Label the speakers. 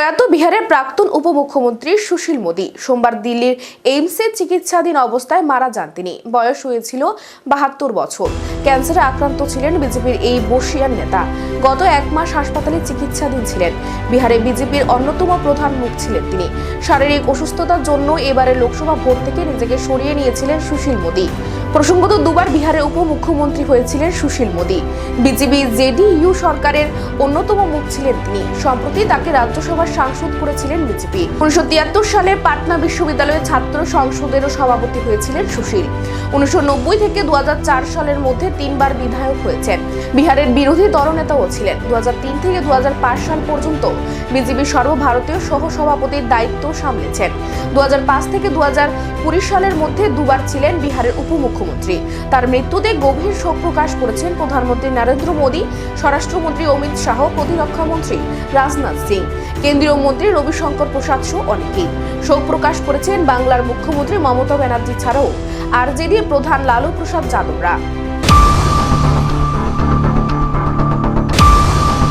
Speaker 1: প্রয়াত বিহারের প্রাক্তন উপমুখ্যমন্ত্রী সুশীল মোদী সোমবার দিল্লির এইমসে চিকিৎসাধীন অবস্থায় মারা যান। তিনি বয়স হয়েছিল ৭২ বছর। ক্যান্সারে আক্রান্ত ছিলেন বিজেপির এই বর্ষীয়ান নেতা। গত এক মাস হাসপাতালে চিকিৎসাধীন ছিলেন। বিহারে বিজেপির অন্যতম প্রধান মুখ ছিলেন তিনি। শারীরিক অসুস্থতার জন্য এবারের লোকসভা ভোট থেকে নিজেকে সরিয়ে নিয়েছিলেন সুশীল মোদী। প্রসঙ্গত দুবার বিহারের উপমুখ্যমন্ত্রী হয়েছিলেন সুশীল মোদী। বিজেপি জেডিইউ সরকারের অন্যতম মুখ ছিলেন তিনি। সম্প্রতি তাকে রাজ্যসভার সাংসদ করেছিলেন বিজেপি। 1973 সালে পাটনা বিশ্ববিদ্যালয়ের ছাত্র সংসদেরও সভাপতি হয়েছিলেন সুশীল। 1990 থেকে 2004 সালের মধ্যে 3 বার বিধায়ক হয়েছেন। বিহারের বিরোধী দলনেতাও ছিলেন। 2003 থেকে 2005 সাল পর্যন্ত বিজেপির সর্বভারতীয় সহসভাপতির দায়িত্ব সামলেছেন। 2005 থেকে 2020 সালের মধ্যে দুবার ছিলেন বিহারের উপমুখ্যমন্ত্রী। তার মৃত্যুতে গভীর শোক প্রকাশ করেছেন প্রধানমন্ত্রী নরেন্দ্র মোদী, স্বরাষ্ট্রমন্ত্রী অমিত শাহ, প্রতিরক্ষা মন্ত্রী রাজনাথ সিং, কেন্দ্রীয় মন্ত্রী রবিশঙ্কর প্রসাদ সহ অনেকেই। শোক প্রকাশ করেছেন বাংলার মুখ্যমন্ত্রী মমতা ব্যানার্জি ছাড়াও আরজেডি প্রধান লালু প্রসাদ যাদবরা।